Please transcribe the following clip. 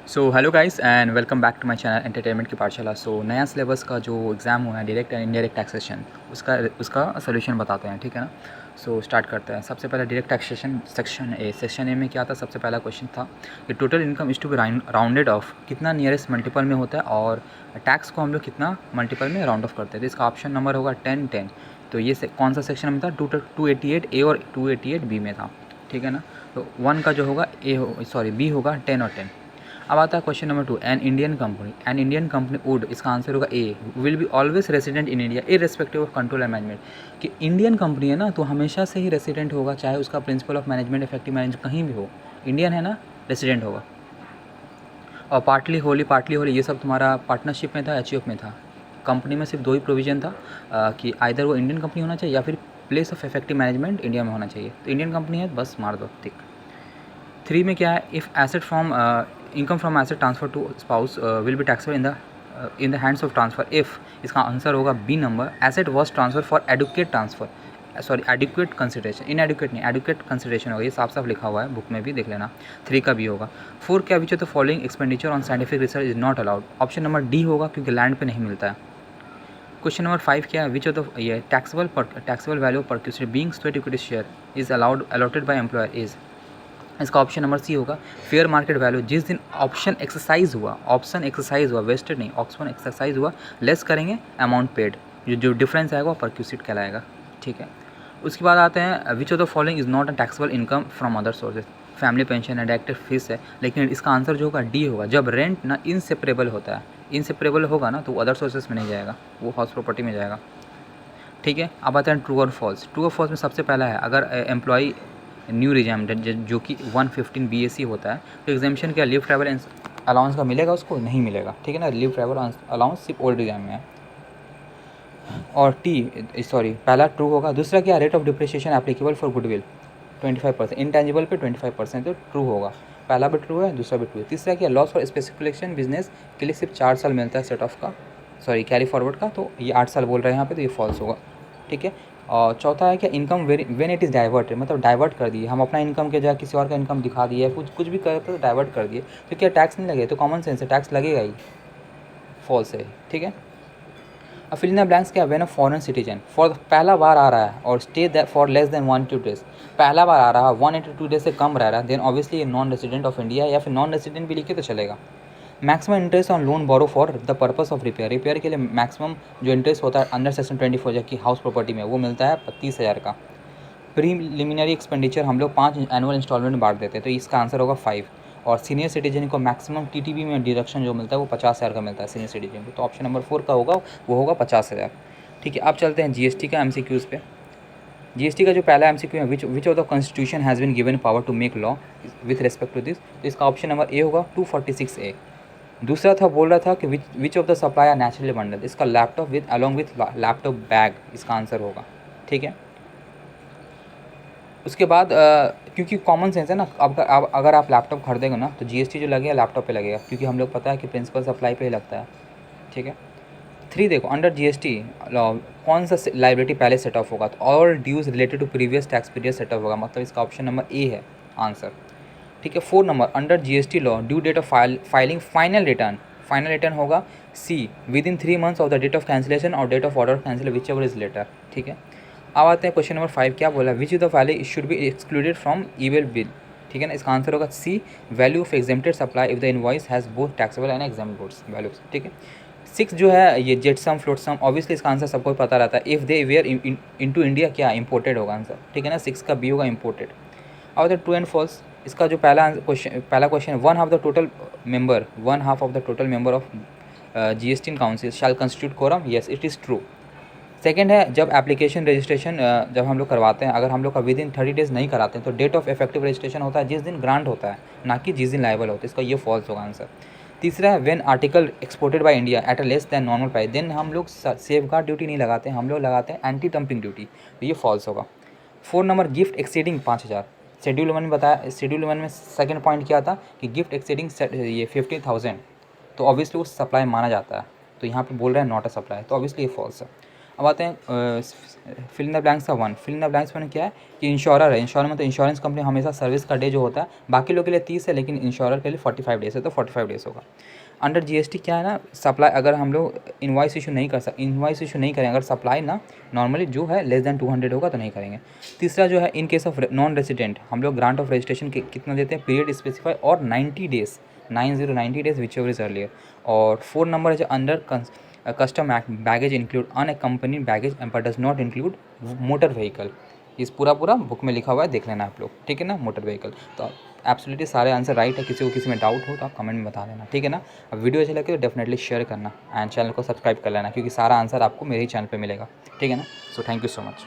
So hello guys and welcome back to my channel entertainment की पाठशाला। सो नया syllabus का जो एग्ज़ाम हुआ है डायरेक्ट एंड इनडायरेक्ट टैक्सेशन उसका सोल्यूशन बताते हैं, ठीक है ना। सो स्टार्ट करते हैं। सबसे पहले डायरेक्ट टैक्सेशन सेक्शन ए में क्या था। सबसे पहला क्वेश्चन था कि total income is to be rounded off कितना नियरेस्ट मल्टीपल में होता है और टैक्स को हम लोग कितना मल्टीपल में राउंड ऑफ करते हैं। तो इसका ऑप्शन नंबर होगा 10 10। तो ये कौन सा सेक्शन में था? 288 ए और 288 बी में था, ठीक है ना। तो वन का जो होगा बी होगा 10 और 10। अब आता है question number 2। An Indian company would, इसका आंसर होगा A, will be always resident in India irrespective of control and management. कि इंडियन कंपनी है ना तो हमेशा से ही रेसिडेंट होगा, चाहे उसका principle of management effective management कहीं भी हो, इंडियन है ना, रेसिडेंट होगा। और पार्टली होली ये सब तुम्हारा पार्टनरशिप में था, एचयूएफ में था। कंपनी में सिर्फ दो ही प्रोविजन था कि आइदर वो इंडियन कंपनी होना चाहिए या फिर place of effective management India में होना चाहिए। तो इंडियन कंपनी है, बस मार दो ठीक। 3 में क्या है? If asset from income from asset transfer to spouse will be taxable in the hands of transfer if, इसका आंसर होगा B number, asset was transfer for adequate consideration, inadequate नहीं, एडुकेट कंसिडरेशन होगा। ये साफ साफ लिखा हुआ है, बुक में भी देख लेना। 3 का भी होगा। 4 क्या? विच of the following expenditure on scientific research is not allowed? Option number D होगा, क्योंकि लैंड पे नहीं मिलता है। क्वेश्चन नंबर 5 क्या है? विच ऑफ द ये टैक्सेबल वैल्यू पर being sweat equity share is allotted by employer is, इसका ऑप्शन नंबर सी होगा फेयर मार्केट वैल्यू। जिस दिन ऑप्शन एक्सरसाइज हुआ, वेस्टेड नहीं, ऑप्शन एक्सरसाइज हुआ, लेस करेंगे अमाउंट पेड, जो डिफरेंस आएगा वो परक्यूसिट कहलाएगा, ठीक है। उसके बाद आते हैं विच of the following is not a taxable income from other sources? Family pension है, डायरेक्टर फीस है, लेकिन इसका आंसर जो होगा डी होगा। जब रेंट ना इनसेपरेबल होता है, इनसेपरेबल होगा ना तो वो अदर सोर्सेज में नहीं जाएगा, वो हाउस प्रॉपर्टी में जाएगा, ठीक है। अब आते हैं ट्रू और फॉल्स। ट्रू और फॉल्स में सबसे पहला है, अगर एम्प्लॉई न्यू रिजाइम जो कि 115 BAC होता है, तो एग्जामेशन क्या लीव ट्रैवल अलाउंस का मिलेगा? उसको नहीं मिलेगा, ठीक है ना। लीव ट्रैवल अलाउंस सिर्फ ओल्ड रिजाइम में है। और पहला ट्रू होगा। दूसरा क्या? Rate of depreciation applicable for goodwill 25%, intangible पे 25%, तो ट्रू होगा। पहला भी ट्रू है, दूसरा भी ट्रू है। तीसरा क्या? लॉस फॉर स्पेसिफिकेशन बिजनेस के लिए सिर्फ 4 साल मिलता है सेट ऑफ का, कैरी फॉरवर्ड का, तो ये 8 साल बोल रहे हैं यहाँ पे, तो ये फॉल्स होगा, ठीक है। और चौथा है क्या? Income when it is diverted, मतलब डाइवर्ट कर दिए हम अपना इनकम के जगह किसी और का इनकम दिखा दिए, कुछ भी करते तो डाइवर्ट कर दिए, तो क्या टैक्स नहीं लगे? तो कॉमन सेंस है, टैक्स लगेगा ही, फॉल्स है, ठीक है। अब फिल इन द ब्लैंक्स क्या? When a foreign citizen for पहला बार आ रहा है और stay for less than 1 to 2 days, पहला बार आ रहा है 1 to 2 days से कम रह रहा है, देन ऑब्वियसली ये नॉन रेसिडेंट ऑफ इंडिया, या फिर नॉन रेसिडेंट भी लिखे तो चलेगा। Maximum interest on loan borrow for the purpose of repair के लिए मैक्सिमम जो इंटरेस्ट होता है अंडर सेक्शन 24 जबकि हाउस प्रॉपर्टी में वो मिलता है 30,000 का। प्रीलिमिनरी एक्सपेंडिचर हम लोग 5 एनुअल इंस्टॉलमेंट में बांट देते हैं, तो इसका आंसर होगा 5। और सीनियर सिटीजन को मैक्सिमम TTB में डिडक्शन जो मिलता है वो 50,000 का मिलता है सीनियर सिटीजन को, तो ऑप्शन नंबर 4 का होगा, वो होगा 50,000, ठीक है। अब चलते हैं GST का MCQs पे। GST का जो पहला MCQ है, which of the constitution has been given power to make law with respect to this, तो इसका ऑप्शन नंबर ए होगा 246A। दूसरा था, बोल रहा था कि which of the supply are naturally bundle, इसका laptop with along with laptop bag, इसका आंसर होगा, ठीक है। उसके बाद क्योंकि कॉमन सेंस है ना, अब अगर आप लैपटॉप खरीदेंगे ना तो GST जो लगेगा लैपटॉप पे लगेगा, क्योंकि हम लोग पता है कि प्रिंसिपल सप्लाई पे ही लगता है, ठीक है। 3 देखो, अंडर GST कौन सा लाइबिलिटी पहले सेट ऑफ होगा? तो all dues related to previous tax period set off होगा, मतलब इसका ऑप्शन नंबर ए है आंसर, ठीक है। 4 number, under GST law due date of filing final return होगा C within 3 months of the date of cancellation और date of order cancel whichever is later, ठीक है। अब आते हैं क्वेश्चन नंबर 5, क्या बोला? Which is the value should be excluded from e way bill, ठीक है ना। इसका आंसर होगा C value of exempted supply if the invoice has both taxable and exempt goods values, ठीक है। 6 जो है ये jetsam flotsam, obviously इसका आंसर सबको पता रहता है, if they were into India क्या इंपोर्टेड होगा आंसर, ठीक है ना। 6 का बी होगा इंपोर्टेड। अब ट्रू एंड फॉल्स, इसका जो पहला question, one half of the total member of GST in council shall constitute quorum, yes it is true. Second है, जब एप्लीकेशन रजिस्ट्रेशन जब हम लोग करवाते हैं, अगर हम लोग का विद इन 30 days नहीं कराते हैं तो डेट ऑफ इफेक्टिव रजिस्ट्रेशन होता है जिस दिन ग्रांट होता है, ना कि जिस दिन लाइबल होता है, इसका ये फॉल्स होगा आंसर। तीसरा है, when article exported by India at a less than normal price, then हम लोग सेफ गार्ड ड्यूटी नहीं लगाते हैं, हम लोग लगाते हैं एंटी डंपिंग ड्यूटी, तो ये फॉल्स होगा। 4 नंबर, गिफ्ट एक्सीडिंग 5,000, शेड्यूल 1 में बताया, शेड्यूल 1 में सेकंड पॉइंट क्या था कि गिफ्ट एक्सीडिंग ये 50,000, तो ऑब्वियसली वो सप्लाई माना जाता है, तो यहाँ पे बोल रहे हैं नॉट अ सप्लाई, तो ऑब्वियसली ये फॉल्स है। अब आते हैं फिल इन द ब्लैंक्स का one. Fill in the blanks में क्या है कि इंश्योरर है, इंश्योरर मतलब इंश्योरेंस कंपनी हमेशा सर्विस का डे जो होता है, बाकी लोग के लिए 30 है लेकिन इंश्योरर के लिए 45 डेज है, तो 45 डेज होगा। अंडर जीएसटी क्या है ना, सप्लाई अगर हम लोग इन्वाइस इशू नहीं करें, अगर सप्लाई ना नॉर्मली जो है लेस देन 200 होगा तो नहीं करेंगे। तीसरा जो है in case of non resident हम लोग ग्रांट ऑफ रजिस्ट्रेशन कितना देते हैं, पीरियड स्पेसिफाई और 90 days, 90 days which ever is earlier. और 4 नंबर है जो under custom act baggage include unaccompanied baggage but does not include motor vehicle. इस पूरा बुक में लिखा हुआ है, देख लेना आप लोग, ठीक है ना। मोटर व्हीकल तो एब्सोल्युटली सारे आंसर राइट है। किसी को किसी में डाउट हो तो आप कमेंट में बता देना, ठीक है ना। अब वीडियो अच्छी लगे तो डेफिनेटली शेयर करना एंड चैनल को सब्सक्राइब कर लेना, क्योंकि सारा आंसर आपको मेरे ही चैनल पे मिलेगा, ठीक है ना। So thank you so much.